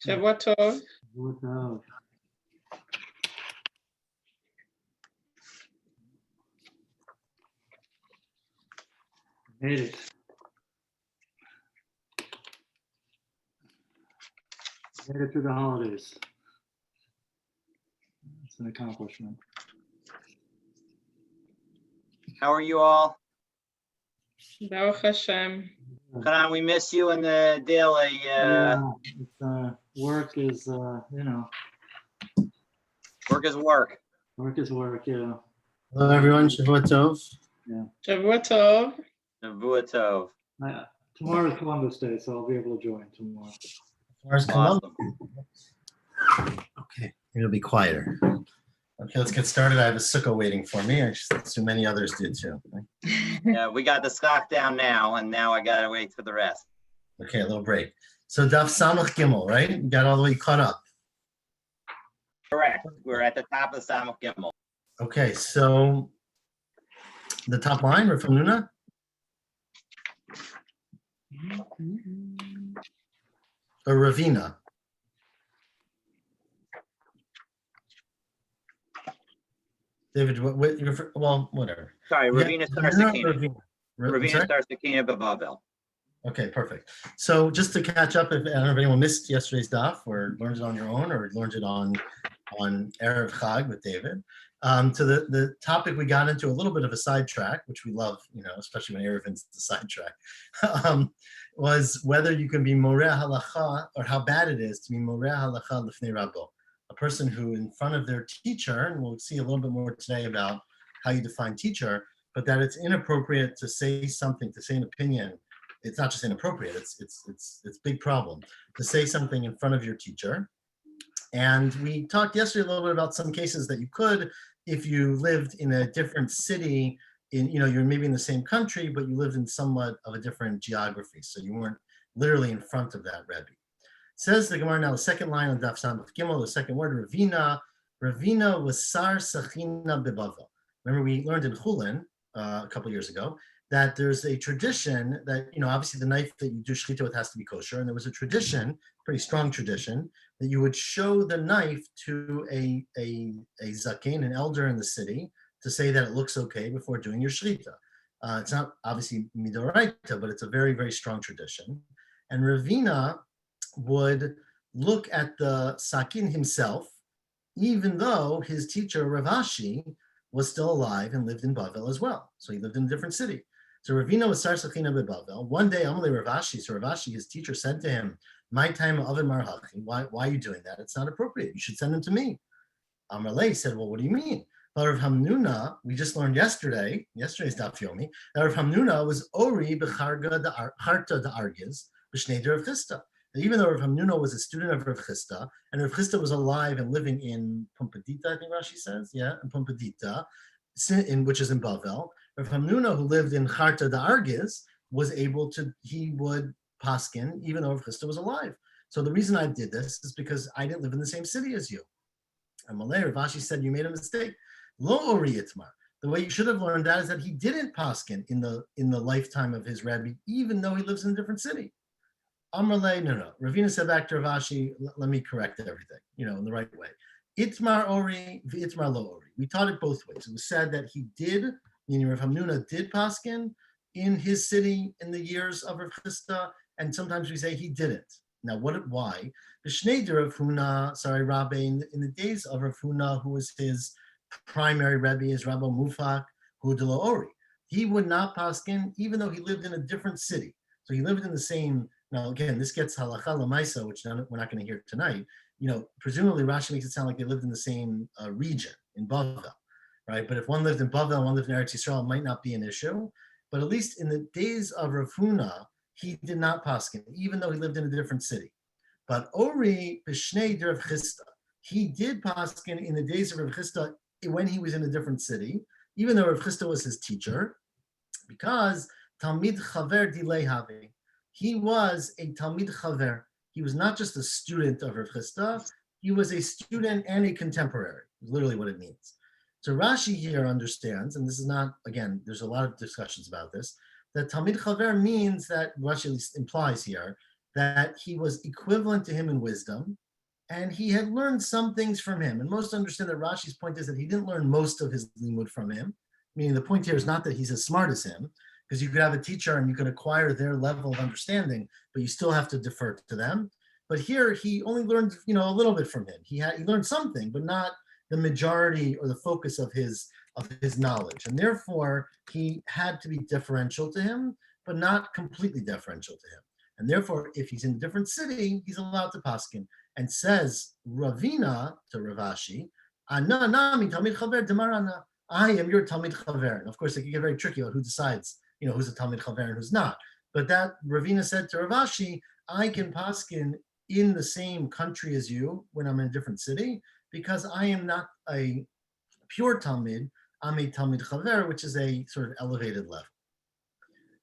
שבוע טוב. שבוע טוב. Made it. Made it through the holidays. It's an accomplishment. How are you all? Baruch Hashem. Hanan, we miss you in the daily. Work is, Work is work. Work is work, yeah. Hello, everyone. Shavua Tov. Yeah. שבוע טוב. Shavua Tov. Tomorrow is Columbus Day, so I'll be able to join tomorrow. Where's Columbus? Awesome. Okay, it'll be quieter. Okay, let's get started. I have a sukkah waiting for me. I assume many others did too. Yeah, we got the stock down now, and now I gotta wait for the rest. Okay, a little break. So Daf Samach Gimel, right? You got all the way caught up. Correct. We're at the top of Samach Gimel. Okay, so the top line, we're from Nuna. Or Ravina. David, well, whatever. Sorry, Ravina Sarsakina. Ravina Sorry? Sarsakina Babavel. Okay, perfect. So just to catch up, if I don't know if anyone missed yesterday's daf or learned it on your own or learned it on Erev Chag with David. To the topic we got into a little bit of a sidetrack, which we love, especially when Eruvin's the sidetrack, was whether you can be Moreh Halacha or how bad it is to be Moreh Halacha Lifnei Rabbo, a person who in front of their teacher, and we'll see a little bit more today about how you define teacher, but that it's inappropriate to say something, to say an opinion. It's not just inappropriate, it's big problem to say something in front of your teacher. And we talked yesterday a little bit about some cases that you could, if you lived in a different city, you're maybe in the same country, but you lived in somewhat of a different geography. So you weren't literally in front of that Rebbe. Says the Gemara now, the second line on Daf Samach Gimel, the second word, Ravina. Ravina was Sar Sachina Bebavel. Remember we learned in Chulin a couple years ago that there's a tradition that, obviously the knife that you do shechita with has to be kosher. And there was a tradition, pretty strong tradition, that you would show the knife to a zaken, an elder in the city, to say that it looks okay before doing your shechita. It's not obviously midoraita, but it's a very, very strong tradition. And Ravina would look at the sakin himself, even though his teacher Rav Ashi was still alive and lived in Bavel as well. So he lived in a different city. So Ravina was Sar Sachina Bebavel. One day, Amalei Rav Ashi, so Rav Ashi, his teacher, said to him, "My time oven marhachi. Why are you doing that? It's not appropriate. You should send him to me." Amalei said, "Well, what do you mean?" But Rav Hamnuna, we just learned yesterday's Daf Yomi, that Rav Hamnuna was Ori b'charta da argiz b'shnei Rav Chisda. Even though Rav Hamnuna was a student of Rav Chisda, and Rav Chisda was alive and living in Pumpadita, I think Rashi says, in Pumpadita, which is in Bavel, Rav Hamnuna, who lived in Charta da Argiz, he would paskin, even though Rav Chisda was alive. So the reason I did this is because I didn't live in the same city as you. And Malay, Rav Ashi said, you made a mistake. Lo ori itmar. The way you should have learned that is that he didn't paskin in the lifetime of his rabbi, even though he lives in a different city. Amrle, no. Ravina said back to Rav Ashi, let me correct everything, in the right way. Itmar ori, itmar lo ori. We taught it both ways. It was said that he did, meaning Rav Hamnuna did paskin in his city in the years of Rav Chisda, and sometimes we say he didn't. Now, why? The Shneider of Huna, Rabbi, in the days of Rav Huna, who was his primary Rebbe, is Rabbi Mufak, who de lo ori. He would not paskin, even though he lived in a different city. So he lived in the same. Now, again, this gets halacha lemaisa, which we're not going to hear tonight. Presumably Rashi makes it sound like they lived in the same region in Bavel, right? But if one lived in Bavel and one lived in Eretz Yisrael, it might not be an issue. But at least in the days of Rav Huna, he did not paskin, even though he lived in a different city. But Ori b'shnei Rav Chisda, he did paskin in the days of Rav Chisda when he was in a different city, even though Rav Chisda was his teacher, because Talmid Chaver Dilei Havi. He was a Talmid Chaver. He was not just a student of Rav Chisda, he was a student and a contemporary, is literally what it means. So Rashi here understands, and this is not, again, there's a lot of discussions about this, that Talmid Chaver means that Rashi at least implies here that he was equivalent to him in wisdom, and he had learned some things from him. And most understand that Rashi's point is that he didn't learn most of his limud from him. Meaning the point here is not that he's as smart as him, because you could have a teacher and you could acquire their level of understanding, but you still have to defer to them. But here he only learned, a little bit from him. He learned something, but not the majority or the focus of his knowledge. And therefore he had to be deferential to him, but not completely deferential to him. And therefore, if he's in a different city, he's allowed to paskin. And says Ravina to Ravashi, Ana nami Talmid Chaver demarana. I am your Talmid Chaver. And of course, it can get very tricky about who decides, who's a Talmid Chaver and who's not. But that Ravina said to Ravashi, I can paskin in the same country as you when I'm in a different city, because I am not a pure Talmid. I'm a Talmid Chaver, which is a sort of elevated level.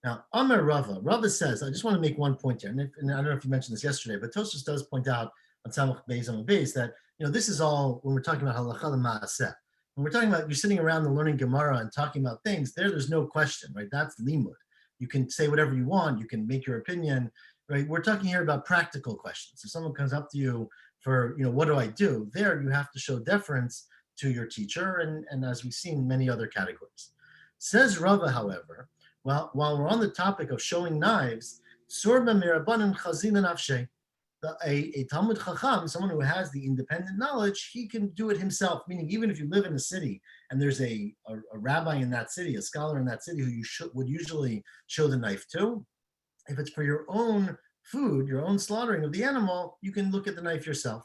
Now, Amar Rava says, I just want to make one point here, and I don't know if you mentioned this yesterday, but Tosfos does point out on Samach Beis on Beis that this is all when we're talking about halacha l'maaseh. When we're talking about you're sitting around and learning Gemara and talking about things, there's no question, right? That's limud. You can say whatever you want, you can make your opinion, right? We're talking here about practical questions. If someone comes up to you for, what do I do? There you have to show deference to your teacher, and as we've seen, many other categories. Says Rava, however, while we're on the topic of showing knives, Surba mirabanan chazin nafshe. A Talmud Chacham, someone who has the independent knowledge, he can do it himself. Meaning, even if you live in a city and there's a rabbi in that city, a scholar in that city who you would usually show the knife to, if it's for your own food, your own slaughtering of the animal, you can look at the knife yourself.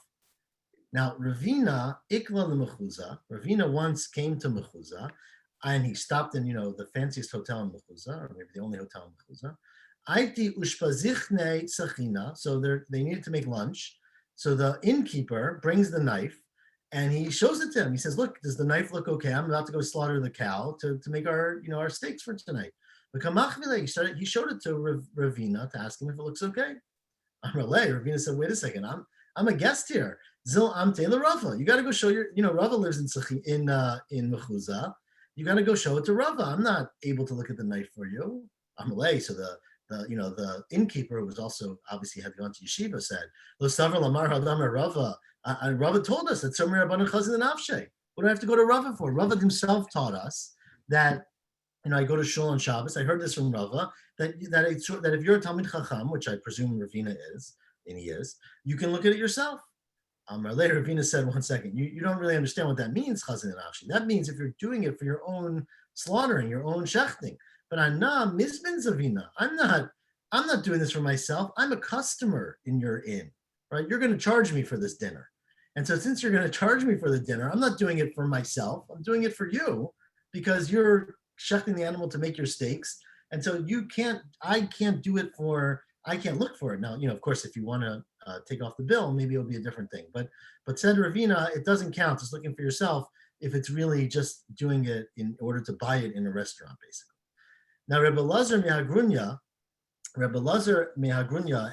Now, Ravina ikla lemechuza. Ravina once came to Mechuza, and he stopped in the fanciest hotel in Mechuza, or maybe the only hotel in Mechuza. Aiti ushpazichne sachina. So they needed to make lunch. So the innkeeper brings the knife and he shows it to him. He says, "Look, does the knife look okay? I'm about to go slaughter the cow to make our our steaks for tonight." He showed it to Ravina to ask him if it looks okay. Ravina said, "Wait a second, I'm a guest here. Zil amte la Rava. You got to go show your Rava lives in Mechuza. You got to go show it to Rava. I'm not able to look at the knife for you." Amalei. So the innkeeper, who was also obviously had gone to yeshiva, said, "Lo savar lamar hadam Rava." Rava told us that Somer Rabbanan Chazin Nafshe. What do I have to go to Rava for? Rava himself taught us that. I go to shul on Shabbos. I heard this from Rava that if you're a Talmid Chacham, which I presume Ravina is, and he is, you can look at it yourself. Later, Ravina said, "1 second, you don't really understand what that means, Chazin Nafshe. That means if you're doing it for your own slaughtering, your own shechting. But Anna Mizbin Zavina, I'm not doing this for myself. I'm a customer in your inn, right? You're going to charge me for this dinner. And so since you're going to charge me for the dinner, I'm not doing it for myself. I'm doing it for you because you're shechting the animal to make your steaks. And so I can't look for it. Now, of course, if you want to take off the bill, maybe it'll be a different thing. But said Ravina, it doesn't count. It's looking for yourself if it's really just doing it in order to buy it in a restaurant, basically. Now, Rebbe Lazar Mehagrunya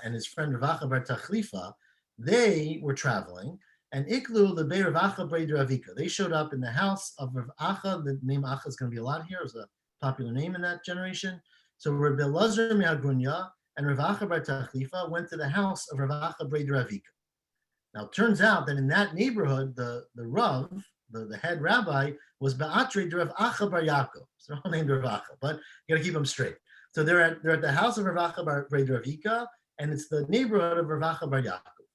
and his friend Rav Acha bar Tachlifa, they were traveling, and Iklu Lebe Rav Acha bar Ravika. They showed up in the house of Rav Acha. The name Acha is going to be a lot here. It was a popular name in that generation. So Rebbe Lazar Mehagrunya and Rav Acha bar Tachlifa went to the house of Rav Acha bar Ravika. Now, it turns out that in that neighborhood, the Rav, the head rabbi, was Ba'atre de Rav Acha bar Yaakov. So they're all named Rav Acha, but you got to keep them straight. So they're at the house of Rav Acha bar Ravika, and it's the neighborhood of Rav Acha bar Yaakov.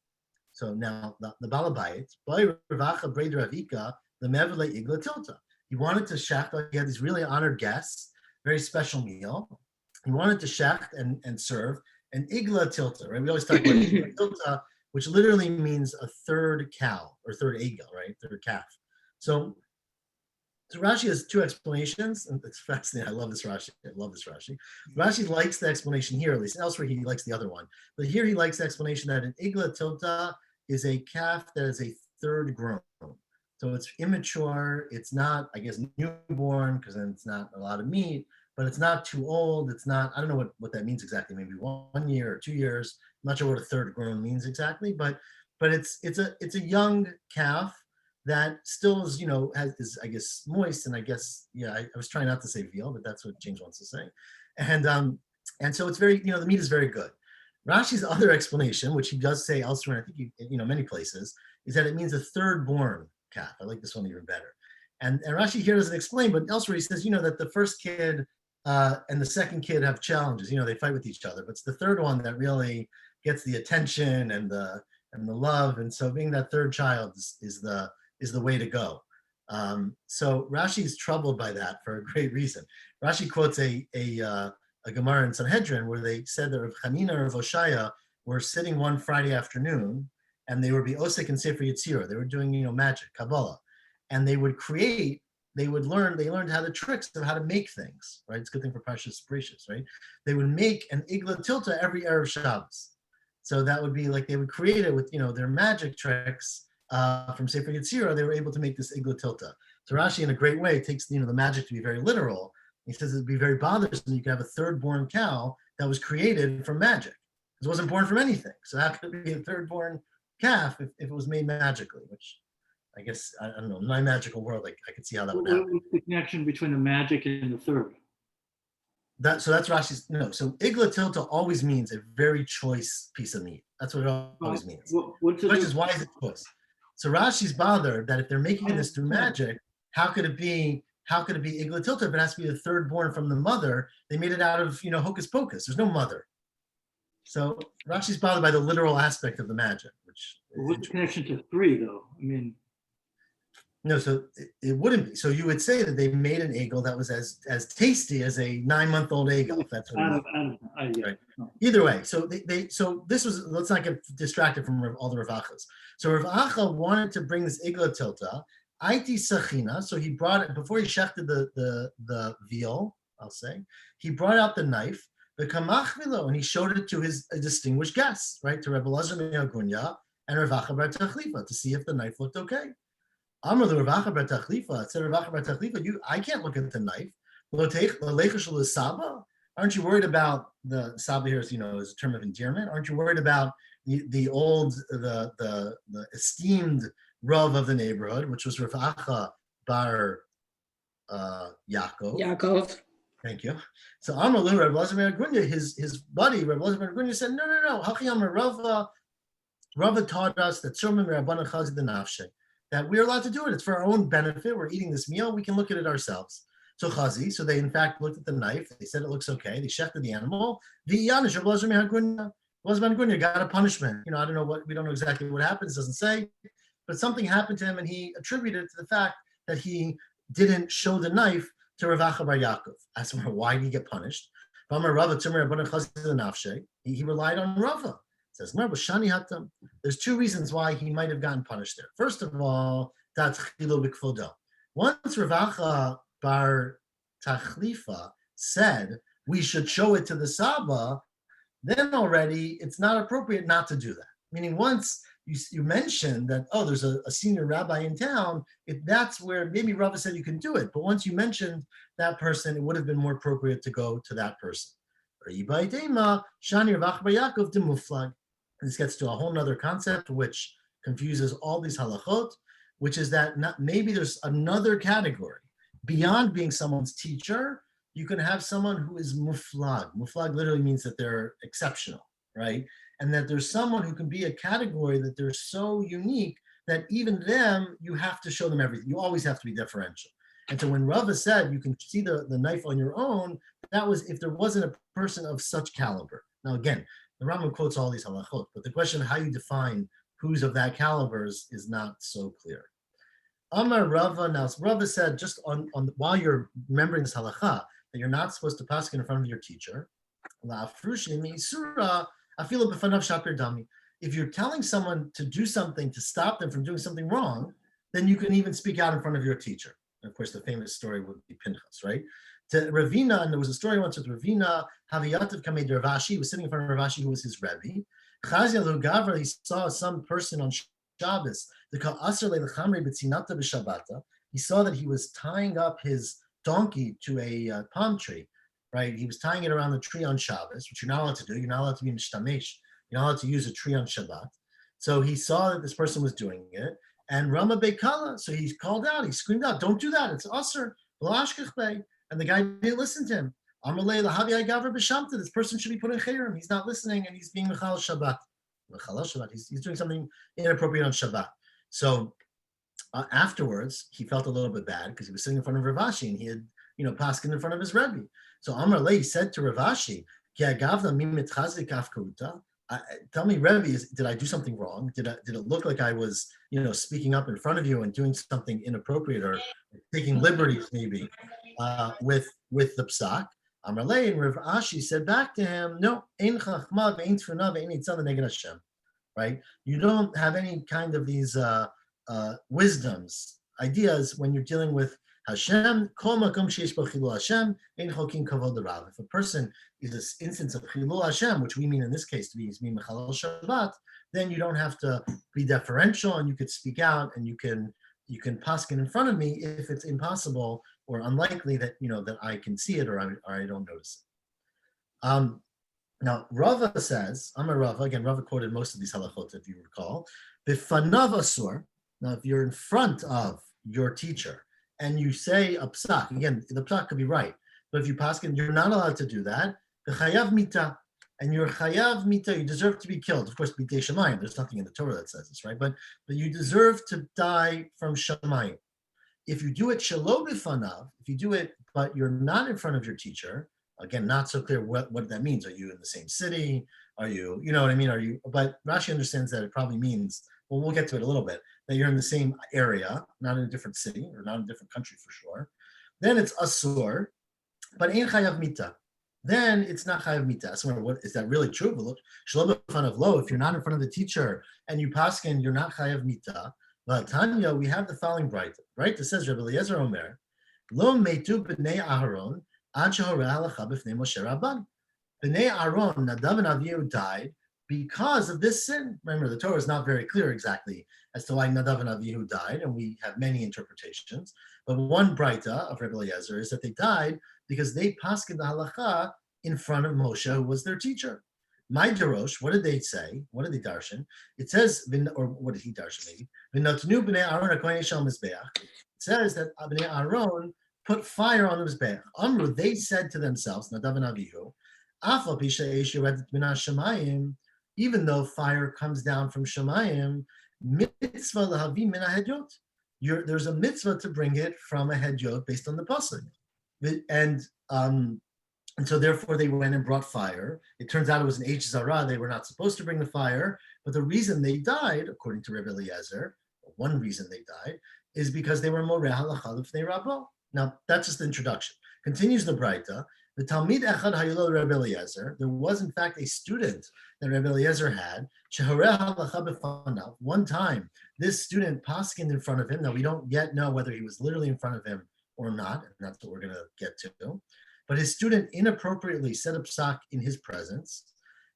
So now the Balabayit, by Rav Acha bar Ravika, the Mevele Igla Tilta. He wanted to shecht. He had these really honored guests, very special meal. He wanted to shecht and serve an Igla Tilta. Right? We always talk about Igla Tilta, which literally means a third cow or third egel, right? Third calf. So Rashi has two explanations, and it's fascinating. I love this Rashi. Rashi likes the explanation here, at least. Elsewhere, he likes the other one. But here he likes the explanation that an igla tilta is a calf that is a third grown. So it's immature. It's not, I guess, newborn, because then it's not a lot of meat, but it's not too old. It's not, I don't know what that means exactly, maybe 1 year or 2 years. I'm not sure what a third grown means exactly, but it's a young calf that still is, is I guess moist, and I guess I was trying not to say veal, but that's what James wants to say, And so it's very, the meat is very good. Rashi's other explanation, which he does say elsewhere, I think many places, is that it means a third born calf. I like this one even better. And Rashi here doesn't explain, but elsewhere he says, that the first kid and the second kid have challenges. They fight with each other, but it's the third one that really gets the attention and the love. And so being that third child is the way to go. So Rashi is troubled by that for a great reason. Rashi quotes a Gemara in Sanhedrin where they said that Rav Chanina or Rav Oshaya were sitting one Friday afternoon, and they would be osek and sefer Yetzirah. They were doing magic, Kabbalah, and they learned how the tricks of how to make things. Right, it's a good thing for Parshas Bereshis, right? They would make an igla tilta every Erev Shabbos. So that would be like they would create it with their magic tricks from Sefer Yetzirah. They were able to make this igla tilta. So Rashi, in a great way, takes the magic to be very literal. He says it'd be very bothersome. You could have a third-born cow that was created from magic. It wasn't born from anything. So how could it be a third-born calf if it was made magically? Which I guess I don't know. In my magical world, I could see how that would happen. What's the connection between the magic and the third? So that's Rashi's. No, so igla tilta always means a very choice piece of meat. That's what it always means. What's The question is, why is it choice? So Rashi's bothered that if they're making this through magic, how could it be igla tilta if it has to be the third born from the mother? They made it out of hocus pocus. There's no mother. So Rashi's bothered by the literal aspect of the magic, which. What's the connection to three, though? I mean. No, so it wouldn't be. So you would say that they made an egel that was as tasty as a 9-month-old egel. If that's what Yeah. Right. Either way, so so this was. Let's not get distracted from all the Ravachas. So Rav Acha wanted to bring this igla tilta. Aiti sachina. So he brought it before he shechted the veal. I'll say he brought out the knife, the kamach vilo, and he showed it to his distinguished guests, right, to Rebbe Elazar Me'agunya and Rav Acha bar Tachlifa to see if the knife looked okay. Amar the Rav Acha bar Tachlifa said, Rav Acha bar Tachlifa, I can't look at the knife. Aren't you worried about the Saba here? Is a term of endearment. Aren't you worried about the old the esteemed Rav of the neighborhood, which was Rav Acha bar Yaakov? Thank you. So Amar Lu Rebbe Elazar Me'agunya, his buddy Rebbe Elazar Me'agunya said, no. Hachi Amar Rava taught us that that we're allowed to do it. It's for our own benefit. We're eating this meal. We can look at it ourselves. So chazi. So they in fact looked at the knife. They said it looks okay. They shechted the animal. Elazar Me'agunya got a punishment. I don't know we don't know exactly what happened. It doesn't say, but something happened to him, and he attributed it to the fact that he didn't show the knife to Rav Acha bar Yaakov. Asked him, why did he get punished? He relied on Rava. Says, there's two reasons why he might have gotten punished there. First of all, once Rav Acha bar Tachlifa said we should show it to the Saba, then already it's not appropriate not to do that. Meaning once you mentioned that, there's a senior rabbi in town, that's where maybe Rava said you can do it. But once you mentioned that person, it would have been more appropriate to go to that person. This gets to a whole nother concept which confuses all these halachot, which is that maybe there's another category. Beyond being someone's teacher, you can have someone who is muflag. Muflag literally means that they're exceptional, right? And that there's someone who can be a category that they're so unique that even them, you have to show them everything. You always have to be deferential. And so when Rava said you can see the knife on your own, that was if there wasn't a person of such caliber. Now again, the Rambam quotes all these halachot, but the question of how you define who's of that caliber is not so clear. Amar Rava, now Rava said just on while you're remembering this halacha, that you're not supposed to paskin in front of your teacher. If you're telling someone to do something to stop them from doing something wrong, then you can even speak out in front of your teacher. And of course, the famous story would be Pinchas, right? To Ravina, and there was a story once with Ravina, Haviyatav Kamed Ravashi, he was sitting in front of Ravashi, who was his Rebbe. Chazia Lugavra, he saw some person on Shabbos, he saw that he was tying up his donkey to a palm tree, right? He was tying it around the tree on Shabbos, which you're not allowed to do. You're not allowed to be mishtamesh. You're not allowed to use a tree on Shabbat. So he saw that this person was doing it, and Rama Bekala, so he called out, he screamed out, don't do that, it's usher, and the guy didn't listen to him. This person should be put in chayrim. He's not listening and he's being mechal Shabbat. He's doing something inappropriate on Shabbat. So afterwards, he felt a little bit bad because he was sitting in front of Rav Ashi and he had, paskin in front of his Rebbe. So Amar Lei said to Rav Ashi, tell me, Rebbe, did I do something wrong? Did it look like I was, speaking up in front of you and doing something inappropriate or taking liberties maybe with the psak? Amar Lei, and Rav Ashi said back to him, no, ein chachma ve'ein tefuna ve'ein itzah neged Hashem. Right? You don't have any kind of these wisdoms, ideas when you're dealing with Hashem. Kol makom sheish bo chilul Hashem ein chokin kavod l'rav. If a person is an instance of chilul Hashem, which we mean in this case to be mechalel Shabbat, then you don't have to be deferential and you could speak out and you can paskin in front of me if it's impossible or unlikely that that I can see it or I don't notice it. Now, Rava says, Amar Rava, again, Rava quoted most of these halachot, if you recall. B'fanav asur. Now, if you're in front of your teacher and you say a psak, again, the psak could be right, but if you paskin, you're not allowed to do that. B'chayav mita, and you're chayav mita, you deserve to be killed. Of course, b'dei shamayim, there's nothing in the Torah that says this, right? But you deserve to die from shamayim. If you do it shelo b'fanav, if you do it, but you're not in front of your teacher, again, not so clear what that means. Are you in the same city? Are you, you know what I mean? Are you, but Rashi understands that it probably means, well, we'll get to it a little bit, that you're in the same area, not in a different city or not in a different country for sure. Then it's asur, but ein chayav mita. Then it's not chayav mita. So what is that really true? Shelo b'fanav lo, if you're not in front of the teacher and you paskin, you're not chayav mita. But Tanya, we have the following bright, right? That says, Rabbi Eliezer Omer, lo metu b'nei Aharon, B'nai Aaron, Nadav and Avihu died because of this sin. Remember, the Torah is not very clear exactly as to why Nadav and Avihu died, and we have many interpretations. But one braita of Rebbe Eliezer is that they died because they paskin the halacha in front of Moshe, who was their teacher. My Darosh, what did they say? What did they darshan? It says, or what did he darshan maybe? V'natnu b'nei Aaron hakohen shel mizbeach. It says that b'nei Aaron put fire on the mizbeach. Amru, they said to themselves, Nadav and Avihu, Afa pisha eish yoredet min hashamayim, even though fire comes down from Shamayim, mitzvah lahavi min hahedyot. There's a mitzvah to bring it from a hedyot based on the pasuk, and so therefore they went and brought fire. It turns out it was an H Zara. They were not supposed to bring the fire, but the reason they died, according to Rebbe Eliezer, one reason they died, is because they were moreh halacha l'fnei Rabbo. Now that's just the introduction. Continues the Braita. The Talmid Echad Hayilo Rebbe Eliezer. There was in fact a student that Rebbe Eliezer had. Shehoreh halacha b'fanav. One time, this student paskined in front of him. Now we don't yet know whether he was literally in front of him or not, and that's what we're going to get to. But his student inappropriately set up psak in his presence.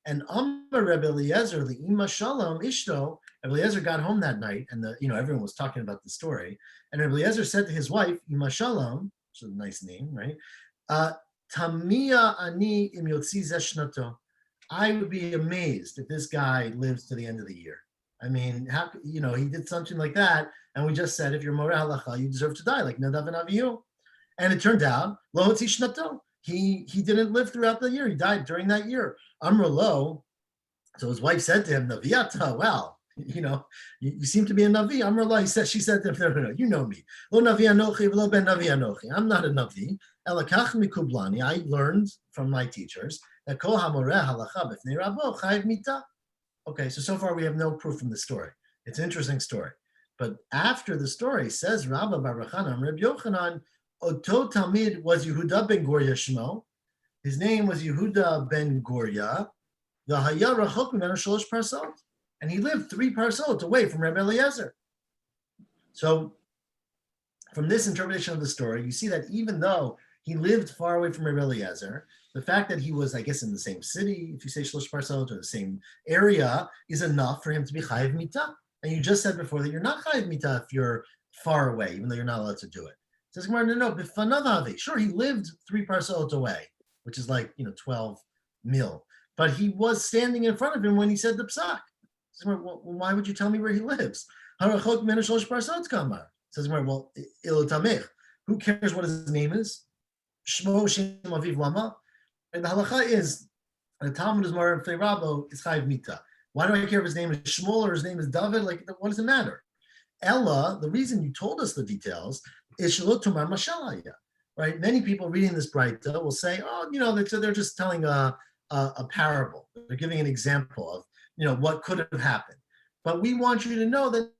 And Amar Rebbe Eliezer, the Ima Shalom Ishto, Rebbe Eliezer got home that night, and everyone was talking about the story. And Rebbe Eliezer said to his wife, Ima Shalom, which is a nice name, right? Tamia ani im yotzi zeshnato. I would be amazed if this guy lives to the end of the year. I mean, he did something like that, and we just said, if you're moreh halacha, you deserve to die, like Nadav and Avihu. And it turned out, lo hotzi shnato. He didn't live throughout the year. He died during that year. Amra lo. So his wife said to him, Naviata, well, you seem to be a Navi. Amra lo, she said to him, no, you know me. Lo Navi anochi, lo ben Navi anochi. I'm not a Navi. Elakach mikublani. I learned from my teachers that kol hamoreh halacha b'fnei Rabbo chayiv mita. Okay, so far we have no proof from the story. It's an interesting story. But after the story, says Rabba Bar Chanan, Reb Yochanan, Oto Talmid was Yehuda ben Gorya Shmo. His name was Yehuda ben Gorya. The Haya Rachok Mimenu Shalosh Parsot. And he lived 3 parsot away from Rebbe Eliezer. So from this interpretation of the story, you see that even though he lived far away from Rebbe Eliezer, the fact that he was, I guess, in the same city, if you say Shalosh Parsot, or the same area, is enough for him to be Chayiv Mita. And you just said before that you're not Chayiv Mita if you're far away, even though you're not allowed to do it. Says Gemara, no, b'fanav. Sure, he lived 3 parsot away, which is like 12 mil. But he was standing in front of him when he said the psak. Says Gemara, well, why would you tell me where he lives? Harachok menu shalosh parsot kamar. Says Gemara, well, ilotamech. Who cares what his name is? Shmo Shem Aviv Lama. And the halacha is, the Talmud is more Rabbo is Chayiv Mita. Why do I care if his name is Shmuel or his name is David? Like, what does it matter? Ella, the reason you told us the details is Shalot Tumar Mashalaya, right? Many people reading this Braita will say, oh, they're just telling a parable. They're giving an example of, what could have happened. But we want you to know that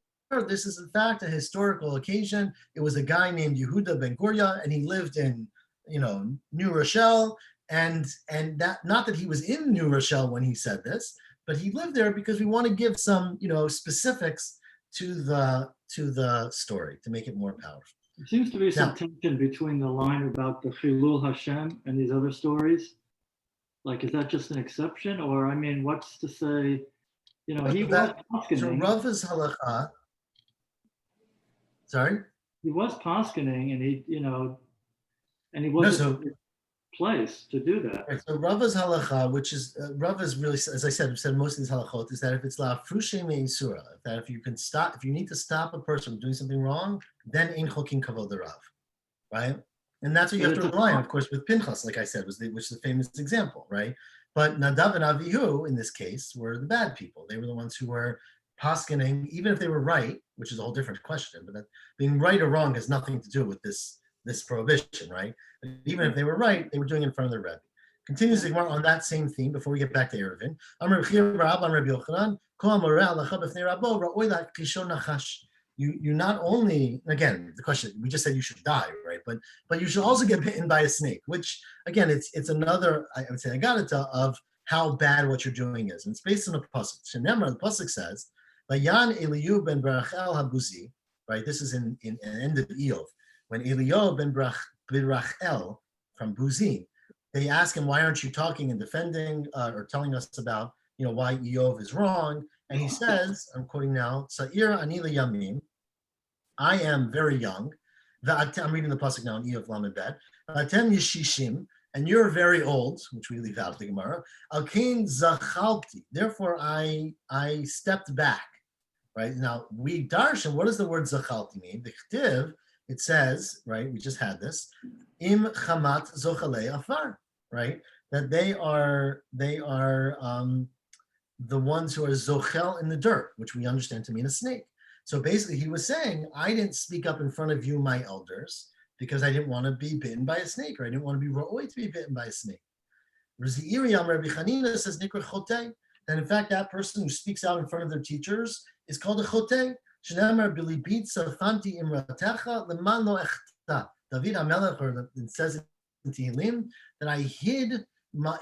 this is in fact a historical occasion. It was a guy named Yehuda Ben Gurya, and he lived in, New Rochelle, and that, not that he was in New Rochelle when he said this, but he lived there because we want to give some, specifics to the story to make it more powerful. There seems to be some Now- tension between the line about the Chilul Hashem and these other stories. Like, is that just an exception? Or, I mean, what's to say, he was So poskening. Rava's halacha. Sorry? He was poskening, and he No, wasn't so in a place to do that. Right, so Rava's halacha, which is Rava is really, as I said, I've said most of these halachot, is that if it's la frushe me'isura, that if you need to stop a person from doing something wrong, then in chokin kavod Rav, right? And that's what you have to rely on, of course, with Pinchas, like I said, which is the famous example, right? But Nadav and Avihu, in this case, were the bad people. They were the ones who were poskening, even if they were right, which is a whole different question, but that being right or wrong has nothing to do with this prohibition, right? But even if they were right, they were doing it in front of their Rebbe. Continues the Gemara on that same theme before we get back to Eruvin. You not only, again, the question, we just said you should die, right? But you should also get bitten by a snake, which again, it's another, I would say, agadata of how bad what you're doing is. And it's based on a pasuk. Shenemar, the pasuk says, "Vayan Eliyu ben Barachel habuzi," right? This is in end of Eov. When Eliyahu ben Rachel from Buzim, they ask him, why aren't you talking and defending or telling us about, why Eov is wrong? And he says, I'm quoting now, Sa'ir anila yamim, I am very young. I'm reading the pasuk now in Eov Lamed Bet. Atem yeshishim, and you're very old, which we leave out of the Gemara. Alkein zachalti, therefore I stepped back. Right now, we darshan, what does the word zachalti mean? The chtiv, it says, right, we just had this, im chamat zochalei afar, right? That they are the ones who are zochel in the dirt, which we understand to mean a snake. So basically he was saying, I didn't speak up in front of you, my elders, because I didn't want to be bitten by a snake, or I didn't want to be ra'oi to be bitten by a snake. Rabbi Chanina says, nikra chotei, that in fact that person who speaks out in front of their teachers is called a chotei. Shenamar bilibitza fanti imratecha leman lo echta. David HaMelech, or it says in Tehillim, that I hid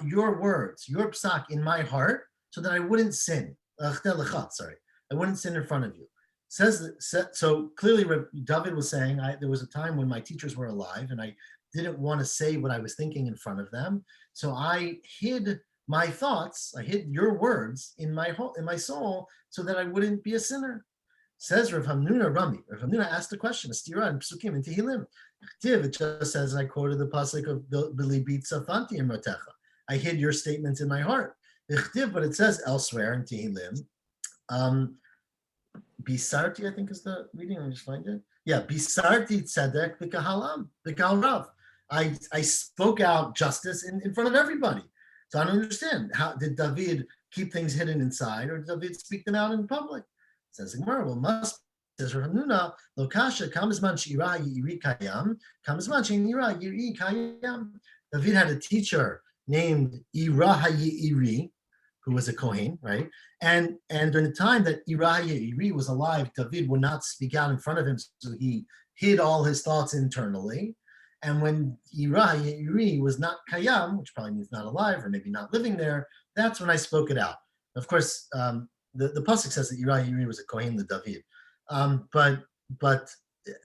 your words, your psak in my heart, so that I wouldn't sin. Sorry, I wouldn't sin in front of you. So clearly, David was saying, there was a time when my teachers were alive, and I didn't want to say what I was thinking in front of them, so I hid my thoughts, I hid your words in my soul, so that I wouldn't be a sinner. Says Rav Hamnuna Rami. Rav Hamnuna asked the question, Astira and Psukim in Tehillim. It just says, and I quoted the pasuk of Bilibit Safanti in Rotecha. I hid your statements in my heart. But it says elsewhere in Tehillim, Bisarti, I think is the reading. Let me just find it. Yeah, Bisarti tzedek b'kahalam, b'kahal rav. I spoke out justice in front of everybody. So I don't understand. How did David keep things hidden inside, or did David speak them out in public? Says the Gemara, well, must says Rav Hamnuna, Lokasha kamizman she'ira yiri kayam, kamizman she'ira yiri kayam. David had a teacher named Ira Hayiri, who was a Kohen, right? And during the time that Ira Hayiri was alive, David would not speak out in front of him, so he hid all his thoughts internally. And when Ira Hayiri was not Kayam, which probably means not alive or maybe not living there, that's when I spoke it out. Of course, the pasuk says that Ira Hayiri was a Kohen the David, but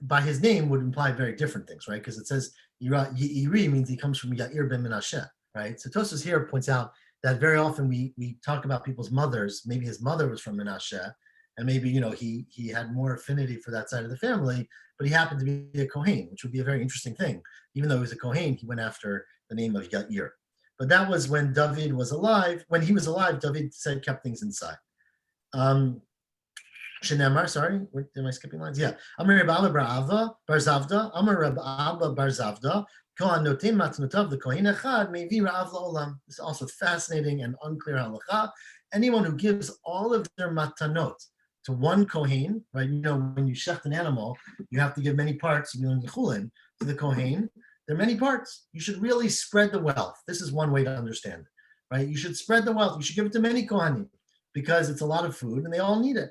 by his name would imply very different things, right? Because it says Ira Hayiri means he comes from Yair ben Menashe, right? So Tosfos here points out that very often we talk about people's mothers. Maybe his mother was from Menashe, and maybe he had more affinity for that side of the family, but he happened to be a Kohen, which would be a very interesting thing. Even though he was a Kohen, he went after the name of Yair. But that was when David was alive. When he was alive, David kept things inside. Shenemar, sorry, am I skipping lines? Yeah. Amar Reb Abba bar Ava bar Zavda. Amar Reb Abba bar Zavda. Kohen notem matnotav the kohen echad mevi ra'av la'olam. This is also fascinating and unclear halacha. Anyone who gives all of their matanot to one kohen, right? You know, when you shecht an animal, you have to give many parts. You learn the chulin to the kohen. There are many parts. You should really spread the wealth. This is one way to understand it, right? You should spread the wealth. You should give it to many kohanim because it's a lot of food and they all need it.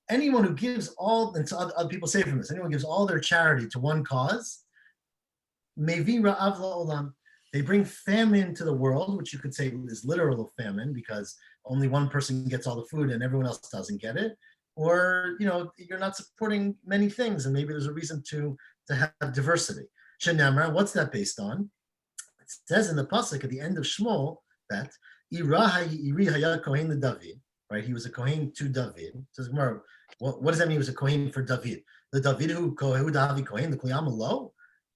Anyone who gives all, and so other people say from this, anyone who gives all their charity to one cause, mevi ra'av la'olam, they bring famine to the world, which you could say is literal famine because only one person gets all the food and everyone else doesn't get it. Or, you know, you're not supporting many things and maybe there's a reason to have diversity. Shenamar, what's that based on? It says in the pasuk at the end of Shmuel that Iri haya kohen to David, right? He was a kohen to David. It says, what does that mean? He was a kohen for David. The David who Davi kohen, the Kuyama lo,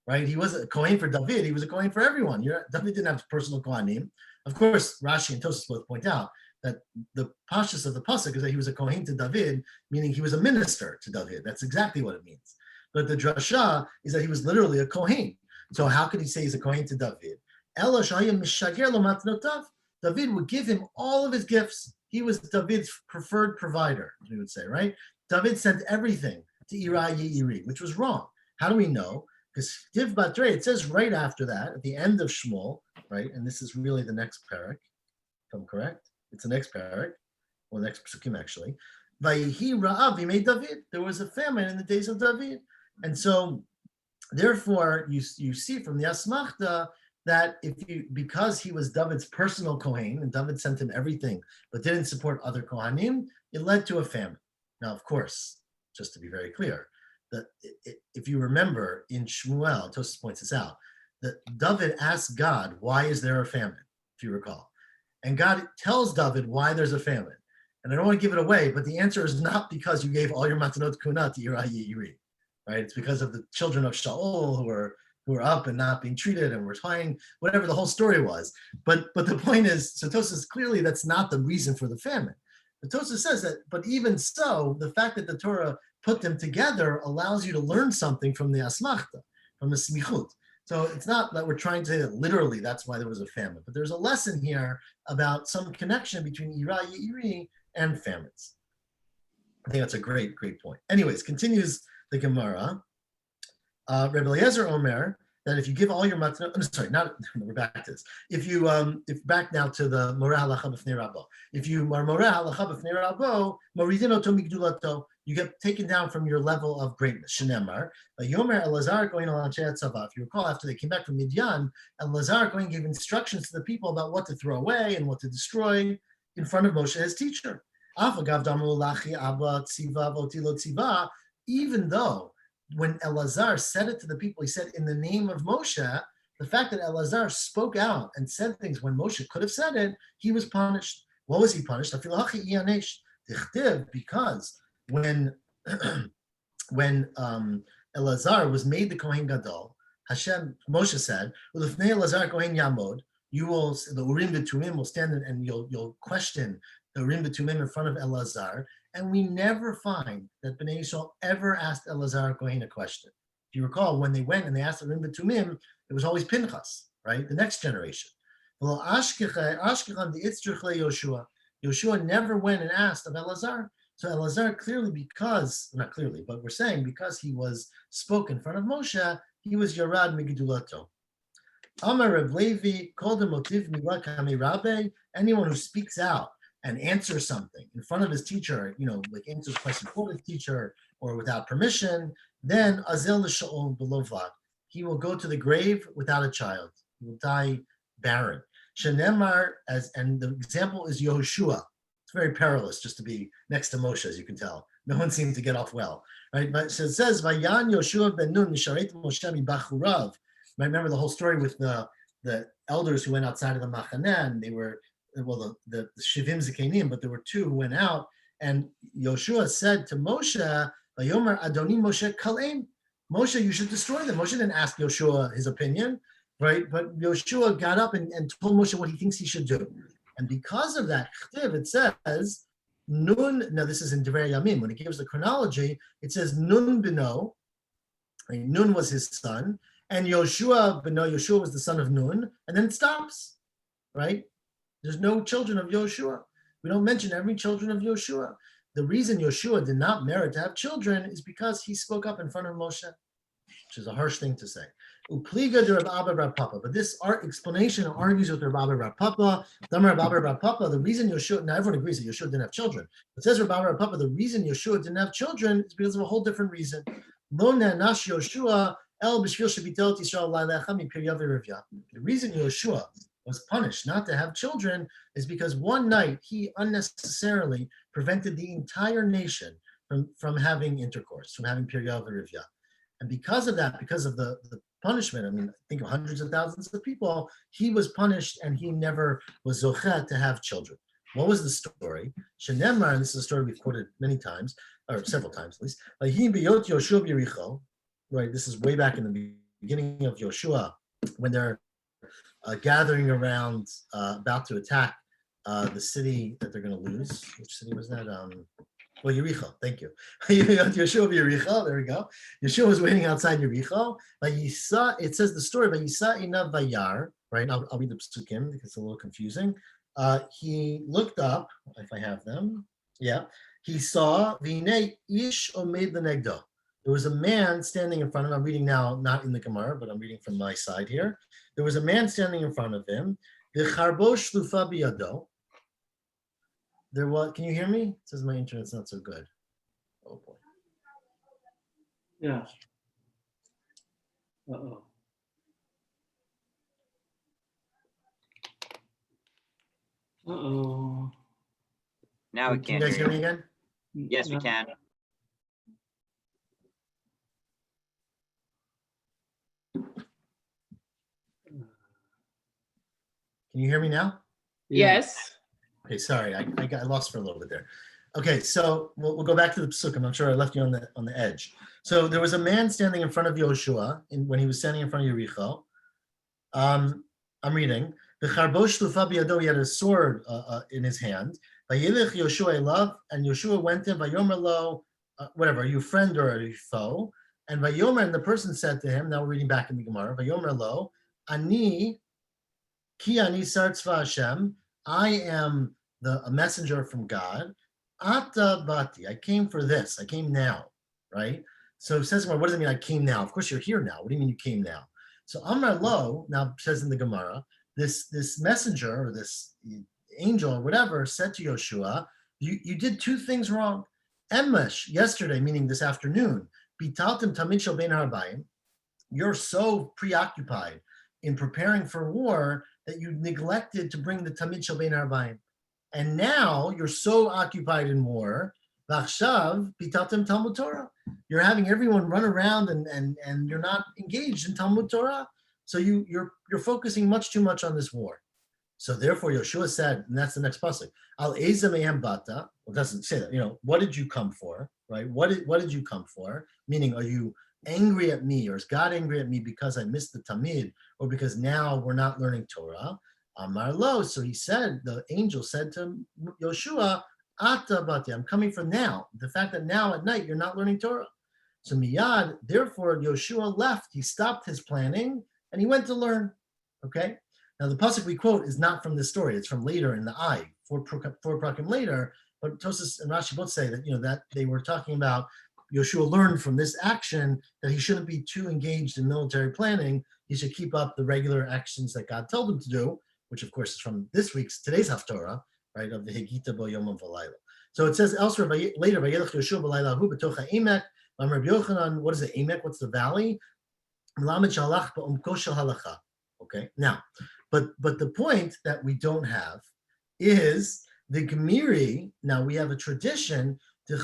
right? He was a kohen for David. He was a kohen for everyone. David didn't have personal kohanim. Of course, Rashi and Tosfos both point out that the pashtus of the pasuk is that he was a kohen to David, meaning he was a minister to David. That's exactly what it means. But the drasha is that he was literally a kohen. So how could he say he's a kohen to David? David would give him all of his gifts. He was David's preferred provider, we would say, right? David sent everything to Iri, which was wrong. How do we know? Because Div Batre, it says right after that, at the end of Shmuel, right? And this is really the next parak, if I'm correct. It's the next parak, or the next psukim actually. Vayihi Ra'av made David. There was a famine in the days of David. And so, therefore, you see from the Asmachta that because he was David's personal Kohen, and David sent him everything, but didn't support other Kohanim, it led to a famine. Now, of course, just to be very clear, that if you remember in Shmuel, Tosfos points this out, that David asked God, why is there a famine, if you recall? And God tells David why there's a famine. And I don't want to give it away, but the answer is not because you gave all your matanot kuna to Iri, right? It's because of the children of Shaul who were up and not being treated and were trying, whatever the whole story was. But the point is, so Tosfos, clearly that's not the reason for the famine. But Tosfos says that, but even so, the fact that the Torah put them together allows you to learn something from the asmachta, from the smichut. So it's not that we're trying to say that literally that's why there was a famine, but there's a lesson here about some connection between Iri and famines. I think that's a great point. Anyways, continues the Gemara. Rebbe Eliezer Omer, that if you give all your matanot, we're back to this. If back now to the Moreh Halacha B'fnei Rabbo. If you are Moreh Halacha B'fnei Rabbo, Moridin oto migdulato, you get taken down from your level of greatness. Shenemar, Yomer Elazar going on Tzava. If you recall, after they came back from Midian, Elazar going gave instructions to the people about what to throw away and what to destroy in front of Moshe, his teacher. Even though when Elazar said it to the people, he said in the name of Moshe, the fact that Elazar spoke out and said things when Moshe could have said it, he was punished. What was he punished? Because when Elazar was made the Kohen Gadol, Moshe said, "Ulifnei Elazar Kohen Yamod." You will, the Urim V'Tumim will stand and you'll question the Urim V'Tumim in front of Elazar. And we never find that Bnei Yisrael ever asked Elazar Kohen a question. If you recall, when they went and they asked the Urim V'Tumim, it was always Pinchas, right? The next generation. Yoshua never went and asked of Elazar. So Elazar clearly, not clearly, but we're saying because he was spoke in front of Moshe, he was Yarad Migdulato. Amar Reb Levi called him Motiv Mila Kami Rabbe. Anyone who speaks out and answers something in front of his teacher, like answers a question for his teacher or without permission, then Azel L'Sha'ol Belovad. He will go to the grave without a child. He will die barren. Shenemar, and the example is Yehoshua. It's very perilous just to be next to Moshe, as you can tell. No one seems to get off well, right? But so it says, Vayan Yoshua ben Nun Nisharet Moshe Bachurav. Remember the whole story with the elders who went outside of the Machaneh, and they were, the Shivim Zikenim, but there were two who went out, and Yoshua said to Moshe, Vayomer Adoni Moshe Kalem. Moshe, you should destroy them. Moshe didn't ask Yoshua his opinion, right? But Yoshua got up and told Moshe what he thinks he should do. And because of that, it says, Nun, now this is in Divrei Yamim, when it gives the chronology, it says Nun Bino, Nun was his son, and Yoshua, but no, Yoshua was the son of Nun, and then it stops, right? There's no children of Yoshua. We don't mention every children of Yoshua. The reason Yoshua did not merit to have children is because he spoke up in front of Moshe, which is a harsh thing to say. Upliga de Rab Abba Rab Papa. But this explanation argues with Rab Abba Rab Papa. Rab Abba Rab Papa, the reason Yoshua, now everyone agrees that Yoshua didn't have children. It says Rab Abba Rab Papa, the reason Yoshua didn't have children is because of a whole different reason. Lo ne'anash Yoshua el b'shvil shebitel Yisrael la'alecha mipir yav v'rivya. The reason Yoshua was punished not to have children is because one night he unnecessarily prevented the entire nation from having intercourse, from having pirya v'rivya. And because of that, because of the punishment, I mean, think of hundreds of thousands of people, he was punished and he never was zochet to have children. What was the story? Shenemar, and this is a story we've quoted many times, or several times at least, right? This is way back in the beginning of Yoshua, when they're gathering around, about to attack the city that they're going to lose. Which city was that? Well, Yericho, thank you. Yeshua Yericho, there we go. Yeshua was waiting outside Yericho. It says the story, Vayisa Inav Vayar, right? I'll read the psukim because it's a little confusing. He looked up, if I have them. Yeah. He saw, Vine Ish Omed Lenegdo. There was a man standing in front of him. I'm reading now, not in the Gemara, but I'm reading from my side here. There was a man standing in front of him. The Charbosh Lufa Biyado. There was, can you hear me? It says my internet's not so good. Oh boy. Yeah. Uh-oh. Uh-oh. Now we Can you can't guys hear hear me you. again? Yes, we can. Can you hear me now? Yeah. Yes. Okay, sorry, I got lost for a little bit there. Okay, so we'll go back to the psukim. I'm sure I left you on the edge. So there was a man standing in front of Yoshua when he was standing in front of Yericho. I'm reading. The Charbosh Lufa Biyado, he had a sword in his hand. Vayilech Yoshua elav, and Yoshua went in. Vayomer lo, whatever, are you a friend or are you a foe? And Vayomer, and the person said to him. Now we're reading back in the Gemara. Vayomer lo, ani ki ani sar tzva Hashem. I am a messenger from God. Ata bati, I came for this. I came now, right? So it says, what does it mean I came now? Of course you're here now. What do you mean you came now? So Amar Lo, now says in the Gemara, this messenger or this angel or whatever said to Yoshua, you did two things wrong. Emesh, yesterday, meaning this afternoon, bitaltim tamid shel bein harabayim. You're so preoccupied in preparing for war that you neglected to bring the tamid shel bein harabayim. And now you're so occupied in war, v'achshav bitaltim Talmud Torah. You're having everyone run around and you're not engaged in Talmud Torah. So you're focusing much too much on this war. So therefore Yoshua said, and that's the next pasuk, Al eza me'em bata. Well, it doesn't say that. What did you come for, right? What did you come for? Meaning, are you angry at me, or is God angry at me because I missed the Tamid, or because now we're not learning Torah? Amar lo. So he said, the angel said to Yoshua, Ata bati, I'm coming for now. The fact that now at night you're not learning Torah. So miyad, therefore Yoshua left. He stopped his planning and he went to learn. Okay. Now the pasuk we quote is not from this story. It's from later in the Ay, four prakim later. But Tosas and Rashi both say that that they were talking about Yoshua learned from this action that he shouldn't be too engaged in military planning. He should keep up the regular actions that God told him to do, which of course is from today's Haftorah, right, of the Hegita bo Yom V'Layla. So it says elsewhere later, Vayelech Yoshua b'Layla hu b'tocha Emek. Rabbi Yochanan, what is it? Emek, what's the valley? Melamed shalach b'omko shel halacha. Okay, now, but the point that we don't have is the Gemiri. Now we have a tradition. That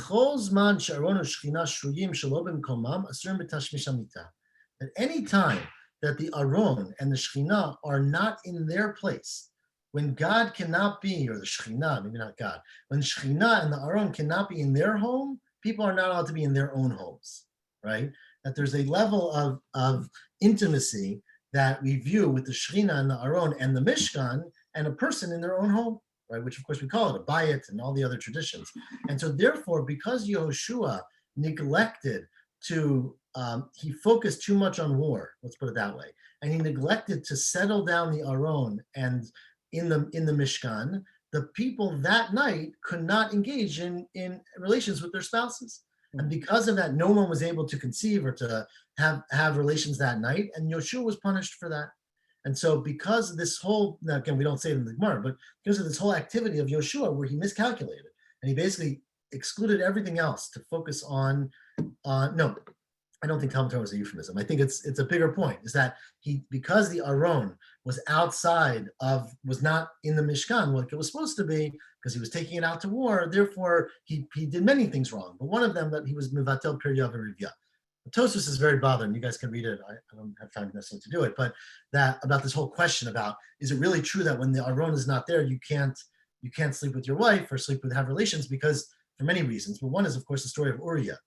any time that the Aron and the Shekhinah are not in their place, when God cannot be, or the Shekhinah, maybe not God, when Shekhinah and the Aron cannot be in their home, people are not allowed to be in their own homes, right? That there's a level of intimacy that we view with the Shekhinah and the Aron and the Mishkan and a person in their own home, right? Which of course we call it a bayit and all the other traditions. And so therefore, because Yehoshua neglected he focused too much on war, let's put it that way, and he neglected to settle down the Aron. And in the Mishkan, the people that night could not engage in relations with their spouses. And because of that, no one was able to conceive or to have relations that night, and Yoshua was punished for that. And so because of this whole, now again, we don't say it in the Gemara, but because of this whole activity of Yoshua where he miscalculated, and he basically excluded everything else to focus on, no, I don't think Talmud Torah was a euphemism. I think it's a bigger point, is that because the Aron was was not in the Mishkan like it was supposed to be, because he was taking it out to war, therefore he did many things wrong. But one of them, that he was Mevatel Piryav Rivya. Tosfos is very bothered. You guys can read it. I don't have time necessarily to do it, but that about this whole question about, is it really true that when the Aron is not there, you can't sleep with your wife or have relations, because for many reasons. But one is, of course, the story of Uriah,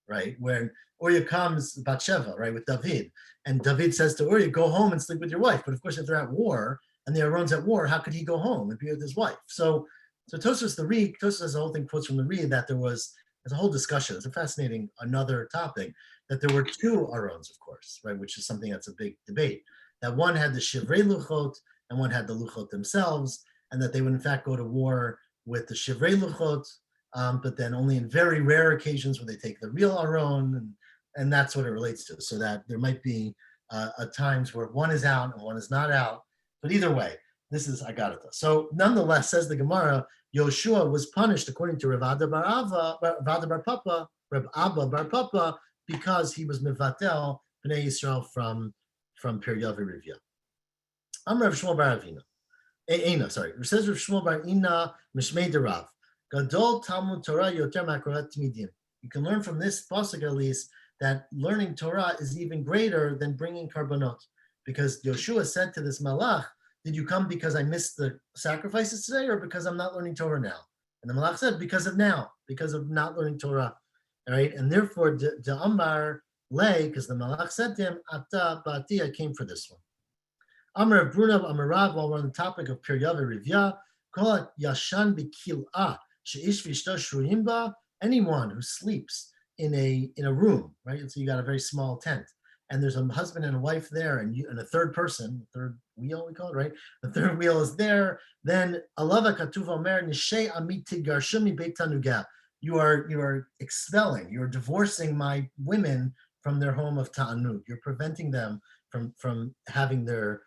right? When Uriah comes, Bathsheba, right, with David, and David says to Uriah, go home and sleep with your wife. But of course, if they're at war and the Aron's at war, how could he go home and be with his wife? So Tosfos has the whole thing quotes from the Reed that there's a whole discussion. It's a fascinating another topic, that there were two Arons, of course, right, which is something that's a big debate. That one had the Shivrei Luchot and one had the Luchot themselves, and that they would in fact go to war with the Shivrei Luchot, but then only in very rare occasions when they take the real Aron, and that's what it relates to. So that there might be times where one is out and one is not out. But either way, I got it. So nonetheless, says the Gemara, Yoshua was punished according to Rav Abba bar Papa, because he was mevatel Bnei Yisrael from Piryav Rivya. Amar Rav Shmuel bar Avina. It says Rav Shmuel bar Ina Mishmei Derav. Gadol Talmud Torah yoter makroat tmidim. You can learn from this pasuk at least that learning Torah is even greater than bringing karbanot, because Yoshua said to this malach, did you come because I missed the sacrifices today, or because I'm not learning Torah now? And the malach said, because of not learning Torah. All right, and therefore, the Amar lay, because the malach said to him, Ata bati, I came for this one. Amar Brunav Amarav, while we're on the topic of Piryav Rivya, call Yashan b'kil'ah, she'ish v'ishto shruim ba, anyone who sleeps in a room, right? So you got a very small tent, and there's a husband and a wife there, and a third person, third wheel we call it, right? The third wheel is there. Then alava katuv omer nishei amit tigarshumi beit tanuga. You are expelling, you're divorcing my women from their home of ta'anug. You're preventing them from having their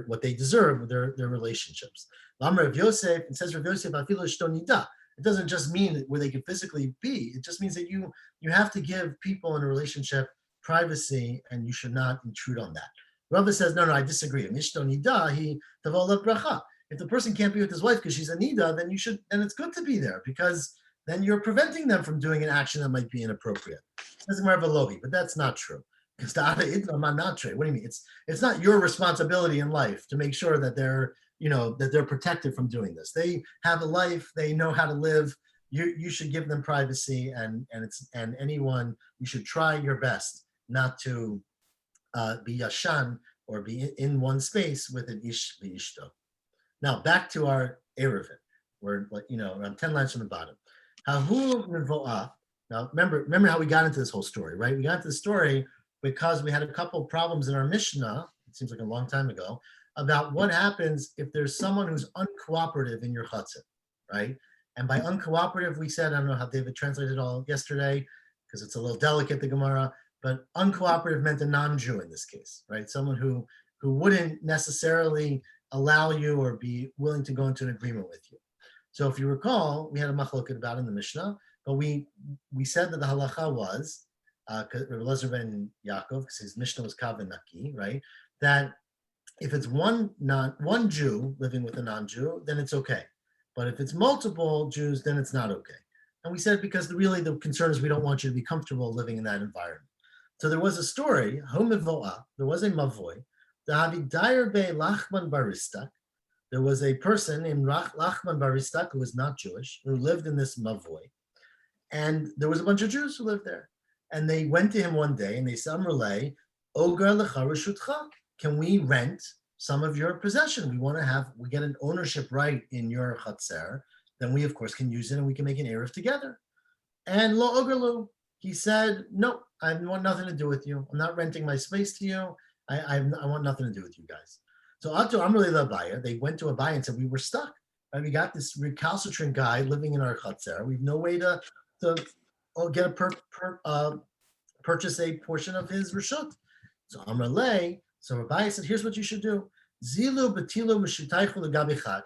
what they deserve, their relationships. Amar Rav Yosef, it says Rav Yosef afilu shto nida. It doesn't just mean where they can physically be. It just means that you have to give people in a relationship privacy, and you should not intrude on that. Rava says, no, I disagree. Mishto nida, he tavalah bracha. If the person can't be with his wife because she's a nida, then it's good to be there, because then you're preventing them from doing an action that might be inappropriate. That's more of a lovi, but that's not true. Because what do you mean? It's not your responsibility in life to make sure that they're protected from doing this. They have a life, they know how to live. You should give them privacy, and anyone, you should try your best not to be yashan or be in one space with an ish v'ishto. Now back to our Eruvin. We're around 10 lines from the bottom. Hahu nevoah. Now remember how we got into this whole story, right? We got into the story because we had a couple of problems in our Mishnah, it seems like a long time ago, about what happens if there's someone who's uncooperative in your chutzah, right? And by uncooperative, we said, I don't know how David translated it all yesterday, because it's a little delicate, the Gemara, but uncooperative meant a non-Jew in this case, right? Someone who wouldn't necessarily allow you or be willing to go into an agreement with you. So if you recall, we had a machloket about it in the Mishnah, but we said that the halacha was, Rabbi Elazar ben Yaakov, because his Mishnah was Kav and Naki, right? That if it's one Jew living with a non-Jew, then it's okay. But if it's multiple Jews, then it's not okay. And we said because really the concern is we don't want you to be comfortable living in that environment. So there was a story, there was a mavoy, Lachman Baristak. There was a person named Lachman Baristak who was not Jewish, who lived in this mavoy. And there was a bunch of Jews who lived there. And they went to him one day and they said, Amrulay, Ogar lecha reshutcha, can we rent some of your possession? We get an ownership right in your chatzer, then we of course can use it and we can make an eruv together. And lo ogerlu, He said, no, I want nothing to do with you. I'm not renting my space to you. I want nothing to do with you guys. So Ato Amrli Abaya, they went to Abaya and said, we were stuck. And we got this recalcitrant guy living in our chatzer. We have no way to get purchase a portion of his reshut. So Amrle, so Abaya said, here's what you should do. Zilu betilu mishutaychu legabichad.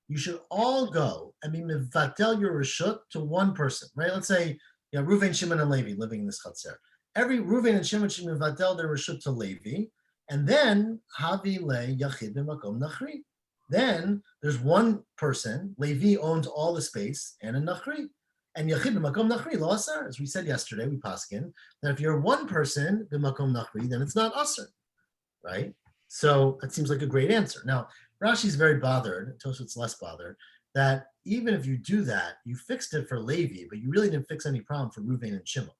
You should all go and be mevatel your reshut to one person, right? Let's say, Reuven, Shimon, and Levi living in this chatzer. Every Reuven and Shimon should mevatel their reshut to Levi, and then havi le yachid b'makom nachri. Then there's one person. Levi owns all the space and a nachri, and yachid b'makom nachri lo asar. As we said yesterday, we paskin that if you're one person b'makom nachri, then it's not asar, right? So that seems like a great answer. Now Rashi's very bothered. Tosfot's less bothered that even if you do that, you fixed it for Levi, but you really didn't fix any problem for Reuven and Shimon.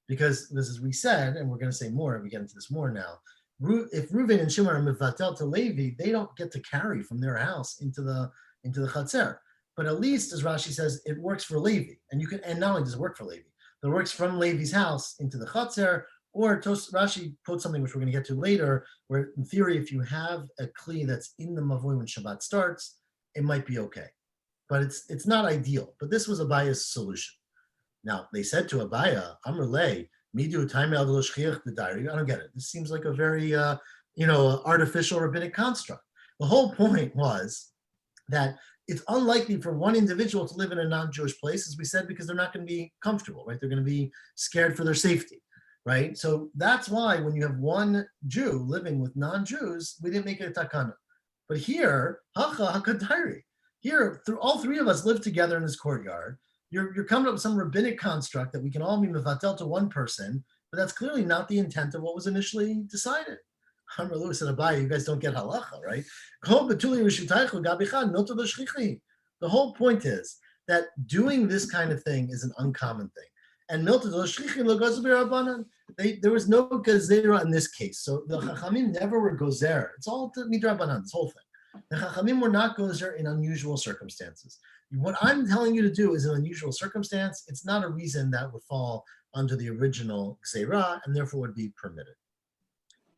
Because this is we said, and we're going to say more, we get into this more now, if Reuven and Shimon are mevatel to Levi, they don't get to carry from their house into the chatzer. But at least, as Rashi says, it works for Levi. And not only does it work for Levi, but it works from Levi's house into the chatzer, or Rashi quotes something which we're going to get to later, where in theory, if you have a kli that's in the mavoi when Shabbat starts, it might be okay. But it's not ideal. But this was Abaya's solution. Now, they said to Abaya, Amrle, midu time el shchiach the diary. I don't get it. This seems like a very, artificial rabbinic construct. The whole point was that it's unlikely for one individual to live in a non-Jewish place, as we said, because they're not going to be comfortable, right? They're going to be scared for their safety, right? So that's why when you have one Jew living with non-Jews, we didn't make it a takana. But here, hakadari. Here, all three of us live together in this courtyard. You're coming up with some rabbinic construct that we can all be mevatel to one person, but that's clearly not the intent of what was initially decided. Amr Lewis said, Abaya, you guys don't get halacha, right? The whole point is that doing this kind of thing is an uncommon thing. And there was no gezerah in this case. So the chachamim never were gozer. It's all midrabanan, this whole thing. The chachamim were not gozer in unusual circumstances. What I'm telling you to do is an unusual circumstance. It's not a reason that would fall under the original gzeirah and therefore would be permitted.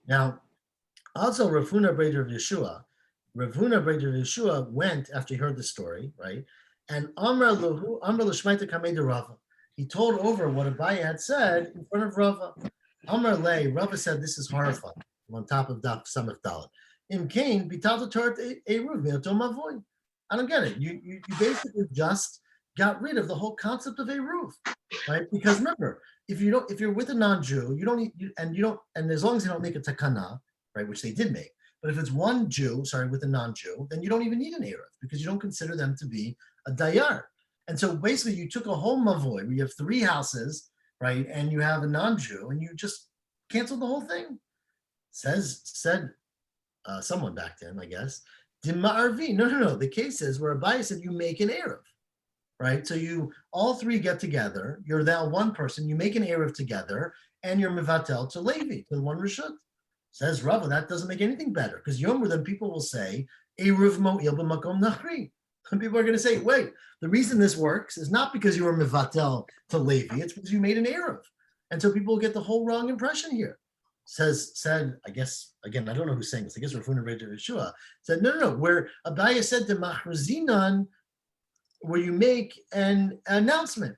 Now, also Rav Huna Breder of Yeshua went after he heard the story, right? And Amr l'shmaita kamei de Rava. He told over what Abaya had said in front of Rava. Amr le, Rava said, this is horrifying. On top of Daf Samech Dalet. Im kain bitalta Torah eruv me'oto mavoy. I don't get it. You basically just got rid of the whole concept of eruv, right? Because remember, if you're with a non-Jew, and as long as they don't make a takana, right, which they did make. But if it's one Jew, with a non-Jew, then you don't even need an eruv because you don't consider them to be a dayar. And so basically, you took a whole mavoy where you have three houses, right, and you have a non-Jew, and you just canceled the whole thing. Said someone back then, I guess. No. The case is where Abaya said you make an eruv, right? So you all three get together. You're now one person. You make an eruv together, and you're mevatel to Levi, to one reshut. Says Rava, that doesn't make anything better because Yom then people will say eruv mo'il b'makom nachri. And people are going to say, wait, the reason this works is not because you were mevatel to Levi, it's because you made an eruv, and so people get the whole wrong impression here. Said, I guess, again, I don't know who's saying this. I guess Rav Huna Breder of Yeshua said, no. Where Abaya said to Machrazinan, where you make an announcement,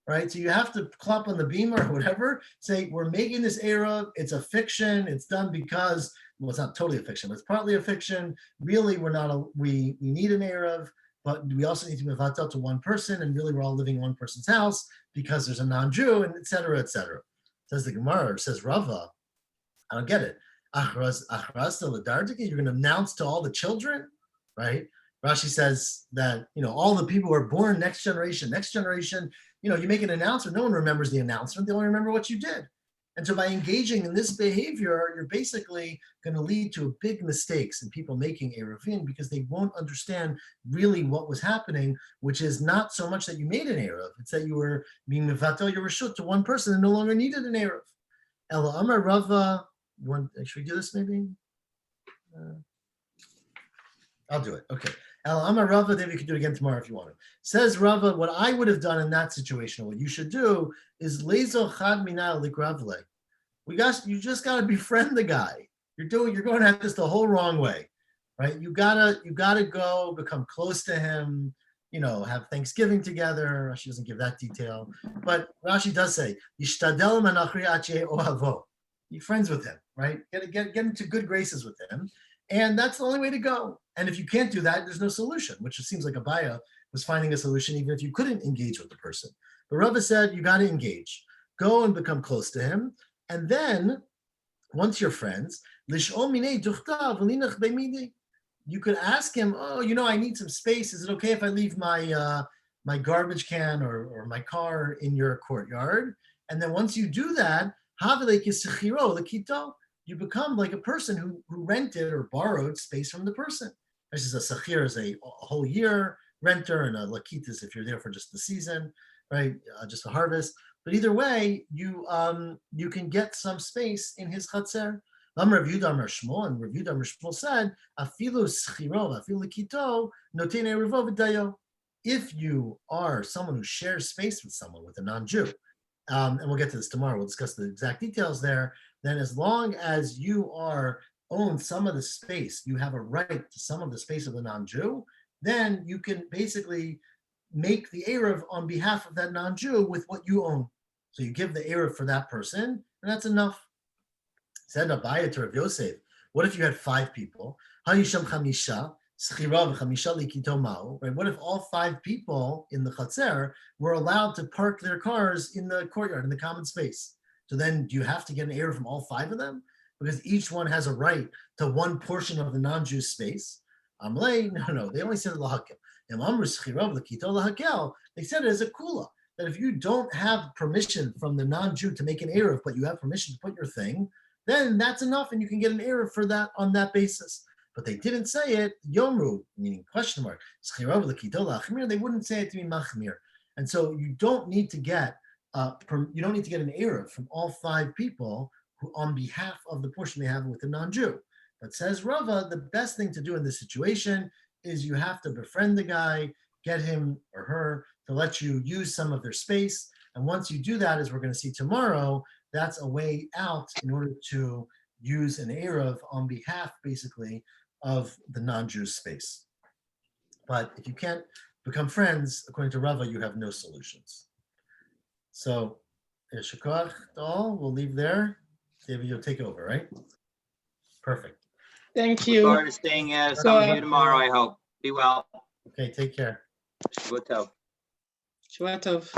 right? So you have to clap on the beamer or whatever, say, we're making this eruv, it's a fiction, it's done because, well, it's not totally a fiction, but it's partly a fiction. Really, we need an eruv, but we also need to mevatel to one person, and really we're all living in one person's house because there's a non-Jew, and et cetera, et cetera. Says the Gemara, says Rava, I don't get it. You're going to announce to all the children, right? Rashi says that, all the people who are born next generation, you make an announcement. No one remembers the announcement. They only remember what you did. And so by engaging in this behavior, you're basically going to lead to big mistakes in people making Eruvin because they won't understand really what was happening, which is not so much that you made an Eruv. It's that you were being mevatel your reshut to one person and no longer needed an Eruv. Ela Amar Rava. Should we do this maybe? I'll do it. Okay. El Amar Rava, David, you can do it again tomorrow if you want to. Says Rava, what I would have done in that situation, what you should do is Lezo Chad Mina Likravle. You just gotta befriend the guy. You're going at this the whole wrong way, right? You gotta go become close to him, have Thanksgiving together. Rashi doesn't give that detail, but Rashi does say, Yishtadel manachri ache ohavo. Be friends with him, right? Get into good graces with him. And that's the only way to go. And if you can't do that, there's no solution, which it seems like Abaya was finding a solution even if you couldn't engage with the person. But Rava said, you got to engage. Go and become close to him. And then, once you're friends, you could ask him, I need some space. Is it okay if I leave my garbage can or my car in your courtyard? And then once you do that, you become like a person who rented or borrowed space from the person. This is a sachir is a whole year renter, and a lakit is if you're there for just the season, right? Just a harvest. But either way, you can get some space in his chatzer. Rav Yehuda Amar Shmuel, and Rav Yehuda Amar Shmuel said, "Afilu schiro, afilu likito, noten eruvo v'dayo." If you are someone who shares space with someone, with a non-Jew, and we'll get to this tomorrow, we'll discuss the exact details there, then as long as you own some of the space, you have a right to some of the space of the non-Jew, then you can basically make the Eruv on behalf of that non-Jew with what you own. So you give the Eruv for that person, and that's enough. Said Abaya to Rav Yosef, what if you had 5 people? Hayisham chamisha, schira v'chamisha likito ma'u, right? What if all 5 people in the chatzer were allowed to park their cars in the courtyard, in the common space? So then do you have to get an Eruv from all 5 of them? Because each one has a right to one portion of the non-Jew space. Amlei, no, they only said lahakel. They said it as a kula, that if you don't have permission from the non-Jew to make an Eruv, but you have permission to put your thing, then that's enough and you can get an Eruv for that on that basis. But they didn't say it, yomru, meaning question mark, they wouldn't say it to be machmir. And so you don't need to get an Eruv from all 5 people who, on behalf of the portion they have with the non-Jew. But says Rava, the best thing to do in this situation is you have to befriend the guy, get him or her to let you use some of their space. And once you do that, as we're going to see tomorrow, that's a way out in order to use an Eruv on behalf, basically, of the non-Jew's space. But if you can't become friends, according to Rava, you have no solutions. So, Shukach, all, we'll leave there. David, you'll take over, right? Perfect. Thank Look you. forward to seeing some of you tomorrow, I hope. Be well. Okay, take care. Shavua tov. Shua tov.